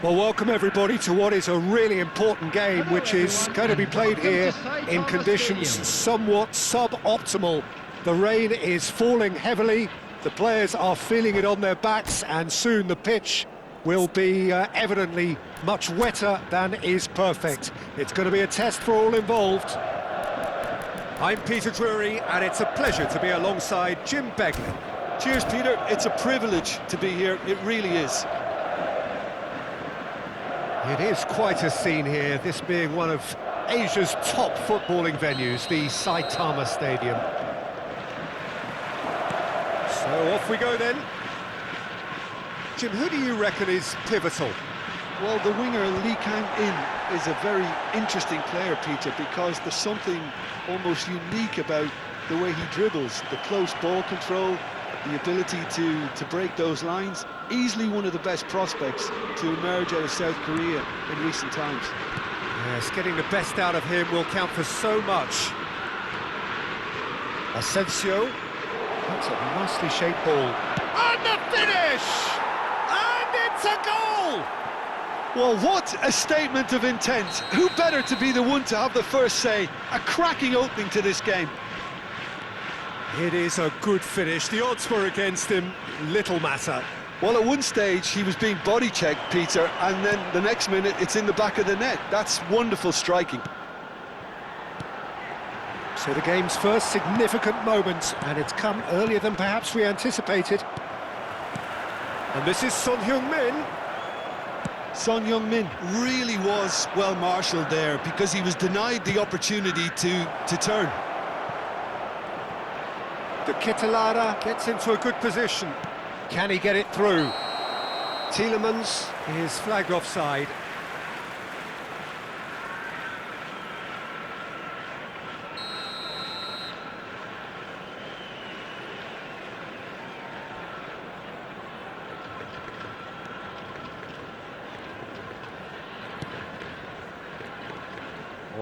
Well, welcome everybody to what is a really important game, which is going to be played here in conditions somewhat suboptimal. The rain is falling heavily, the players are feeling it on their backs, and soon the pitch will be evidently much wetter than is perfect. It's going to be a test for all involved. I'm Peter Drury, and it's a pleasure to be alongside Jim Beglin. Cheers, Peter. It's a privilege to be here, it really is. It is quite a scene here, this being one of Asia's top footballing venues, the Saitama Stadium. So off we go then. Jim, who do you reckon is pivotal? Well, the winger Lee Kang-in is a very interesting player, Peter, because there's something almost unique about the way he dribbles, the close ball control, the ability to break those lines. Easily one of the best prospects to emerge out of South Korea in recent times. Yes, getting the best out of him will count for so much. Asensio, that's a nicely shaped ball. And the finish! And it's a goal! Well, what a statement of intent. Who better to be the one to have the first say? A cracking opening to this game. It is a good finish. The odds were against him, little matter. Well, at one stage he was being body checked, Peter, and then the next minute it's in the back of the net. That's wonderful striking. So the game's first significant moment, and it's come earlier than perhaps we anticipated. And this is Son Heung-min. Son Heung-min really was well marshalled there because he was denied the opportunity to turn. The Kitalara gets into a good position. Can he get it through? Tielemans is flagged offside.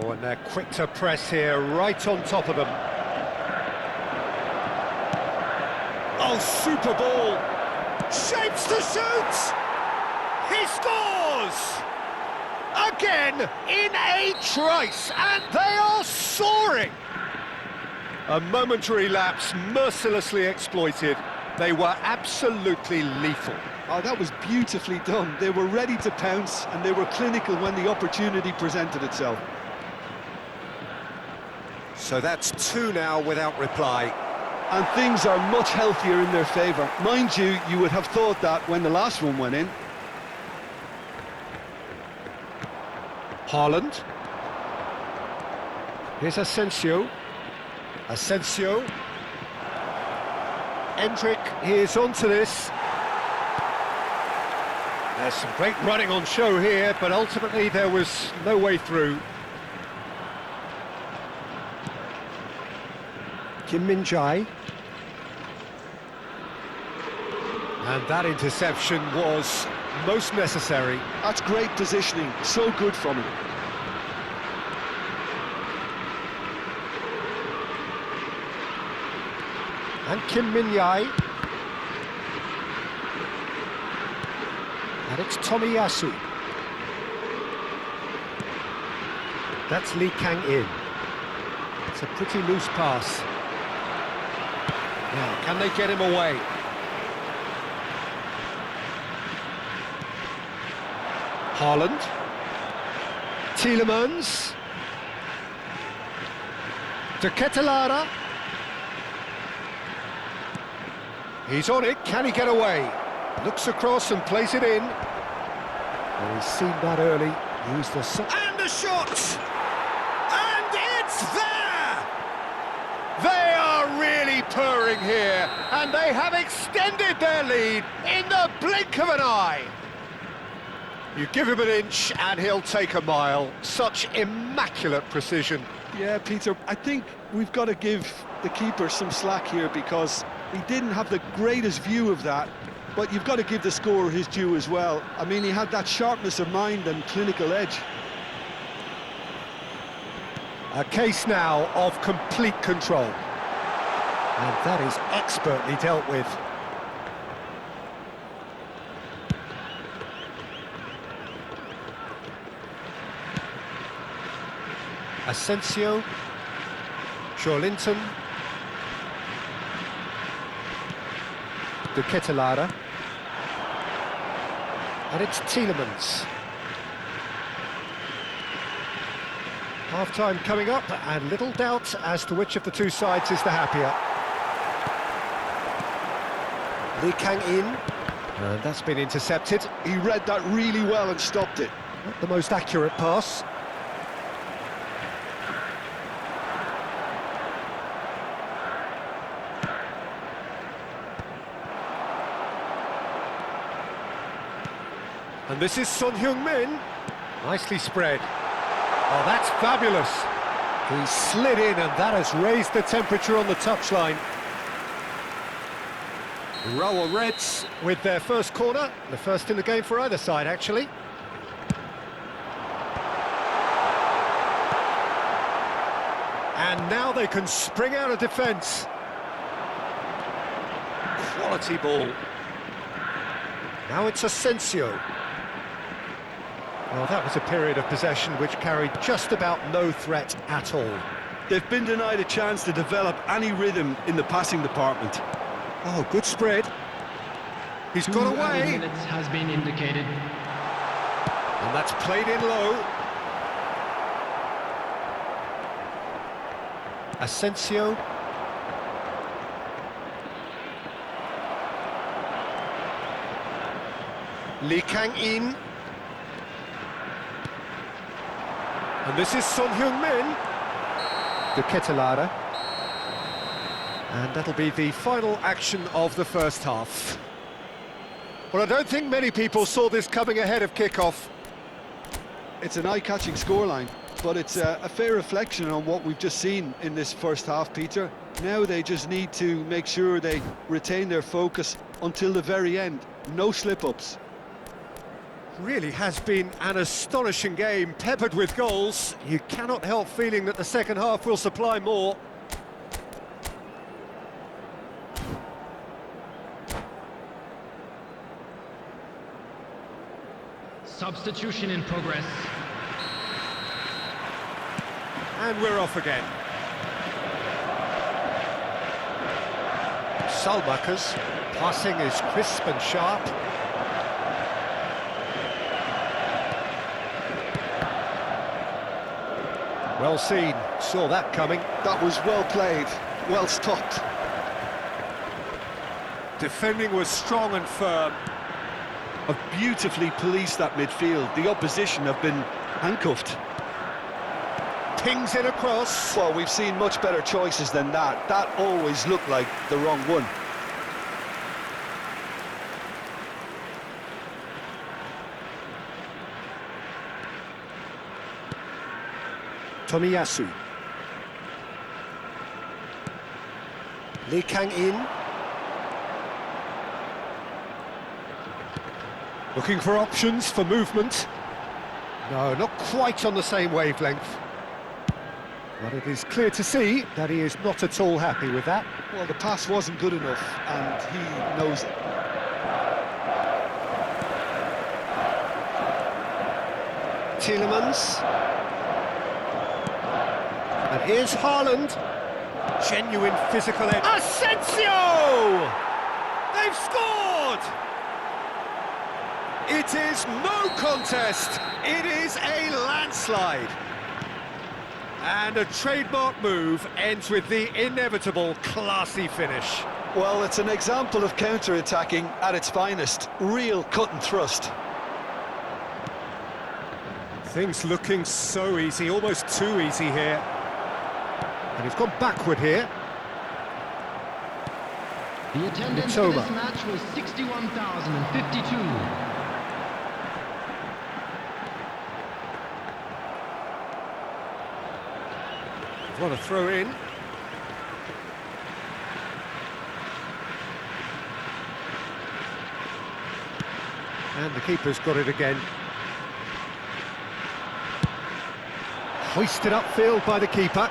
Oh, and they're quick to press here, right on top of them. Oh, super ball! Shapes to shoot! He scores! Again, in a trice, and they are soaring! A momentary lapse mercilessly exploited. They were absolutely lethal. Oh, that was beautifully done. They were ready to pounce, and they were clinical when the opportunity presented itself. So that's 2 now without reply. And things are much healthier in their favour. Mind you, you would have thought that when the last one went in. Haaland. Here's Asensio. Asensio. Endrick, he is onto this. There's some great running on show here, but ultimately there was no way through. Kim Min-jae. And that interception was most necessary. That's great positioning, so good from him. And Kim Min-jae. And it's Tomiyasu. That's Lee Kang-in. It's a pretty loose pass. Now, can they get him away? Haaland. Tielemans. De Ketelaere. He's on it, can he get away? Looks across and plays it in. Well, he's seen that early. Used the... And the shot! And it's there! They are really purring here, and they have extended their lead in the blink of an eye. You give him an inch and he'll take a mile. Such immaculate precision. Yeah, Peter, I think we've got to give the keeper some slack here because he didn't have the greatest view of that, but you've got to give the scorer his due as well. I mean, he had that sharpness of mind and clinical edge. A case now of complete control. And that is expertly dealt with. Asensio, Joelinton, De Ketelaere, and it's Tielemans. Half-time coming up, and little doubt as to which of the two sides is the happier. Lee Kang-in, and that's been intercepted. He read that really well and stopped it. Not the most accurate pass. And this is Son Heung-min. Nicely spread. Oh, that's fabulous. He slid in, and that has raised the temperature on the touchline. Urawa Reds with their first corner. The first in the game for either side, actually. And now they can spring out of defence. Quality ball. Now it's Asensio. Well, that was a period of possession which carried just about no threat at all. They've been denied a chance to develop any rhythm in the passing department. Oh, good spread. He's got away. Minutes has been indicated. And that's played in low. Asensio. Lee Kang-in. And this is Son Heung-min. De Ketelaere. And that'll be the final action of the first half. Well, I don't think many people saw this coming ahead of kick-off. It's an eye-catching scoreline, but it's a fair reflection on what we've just seen in this first half, Peter. Now they just need to make sure they retain their focus until the very end. No slip-ups. Really has been an astonishing game, peppered with goals. You cannot help feeling that the second half will supply more. Substitution in progress. And we're off again. Salmakers, passing is crisp and sharp. Well seen, saw that coming. That was well played, well stopped. Defending was strong and firm. Have beautifully policed that midfield. The opposition have been handcuffed. Pings it across. Well, we've seen much better choices than that. That always looked like the wrong one. Tomiyasu. Lee Kang-in. Looking for options for movement. No, not quite on the same wavelength. But it is clear to see that he is not at all happy with that. Well, the pass wasn't good enough, and he knows it. Tielemans. And here's Haaland. Genuine physical edge. Asensio! They've scored! It is no contest. It is a landslide. And a trademark move ends with the inevitable classy finish. Well, it's an example of counter-attacking at its finest. Real cut and thrust. Things looking so easy, almost too easy here. And he's gone backward here. The attendance for this match was 61,052. What a throw in. And the keeper's got it again. Hoisted upfield by the keeper.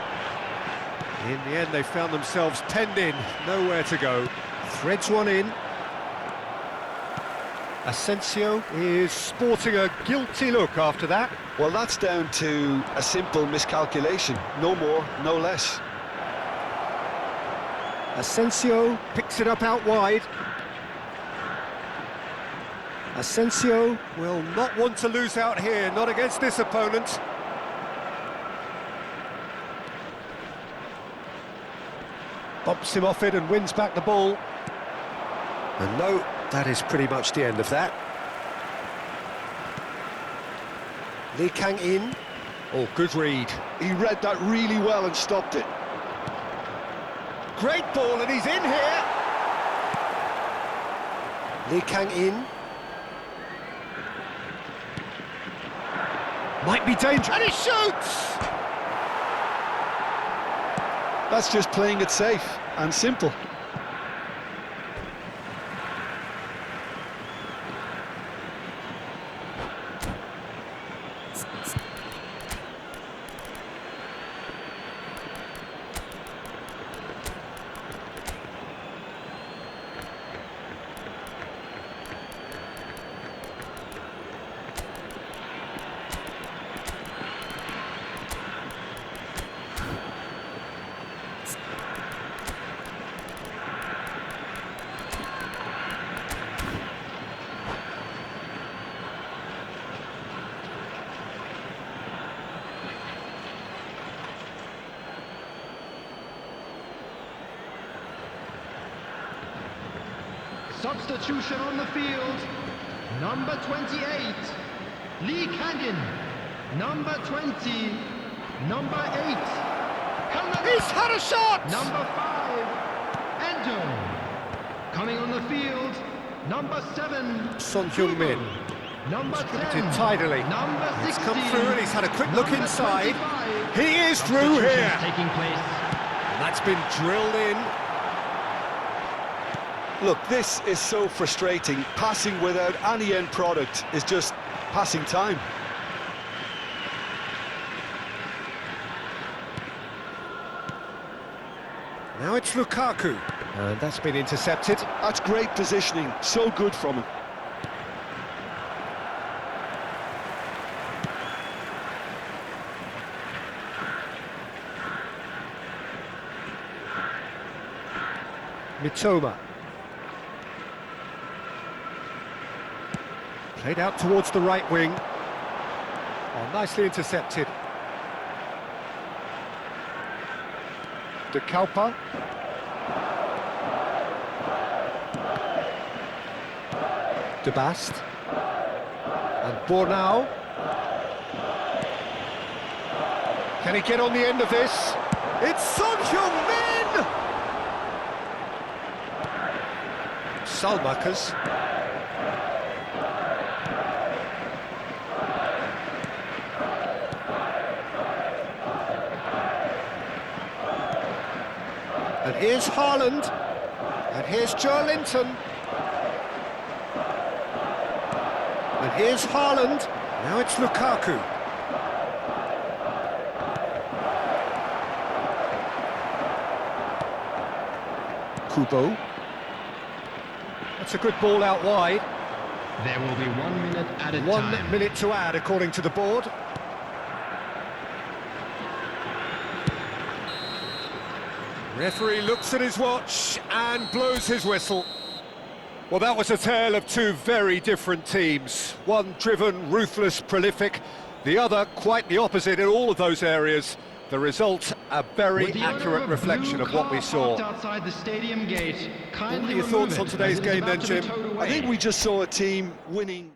In the end, they found themselves penned in, nowhere to go. Threads one in. Asensio is sporting a guilty look after that. Well, that's down to a simple miscalculation. No more, no less. Asensio picks it up out wide. Asensio will not want to lose out here, not against this opponent. Bumps him off it and wins back the ball. And no, that is pretty much the end of that. Lee Kang-in. Oh, good read. He read that really well and stopped it. Great ball, and he's in here. Lee Kang-in. Might be dangerous. And he shoots! That's just playing it safe and simple. Substitution on the field. Number 28, Lee Kang-in. Number 20, number 8, He's had a shot! number 5, Endo. Coming on the field, number 7, Son Heung-min. number 10, tidily. number 16. He's come through and he's had a quick look number inside. 25. He is through Substitutions here. taking place. And that's been drilled in. Look, this is so frustrating. Passing without any end product is just passing time. Now it's Lukaku. And that's been intercepted. That's great positioning. So good from him. Mitoma. Played out towards the right wing. Oh, nicely intercepted. De Kalpa. De Bast. And Bornau. Can he get on the end of this? It's Son Heung-min! Salmakers. And here's Haaland. And here's Joelinton. And here's Haaland. Now it's Lukaku. Kubo. That's a good ball out wide. There will be 1 minute added time. 1 minute to add, according to the board. Referee looks at his watch and blows his whistle. Well, that was a tale of two very different teams. One driven, ruthless, prolific. The other quite the opposite in all of those areas. The result, a very accurate reflection of what we saw. Outside the stadium gate. What are your thoughts on today's game then, Jim? I think we just saw a team winning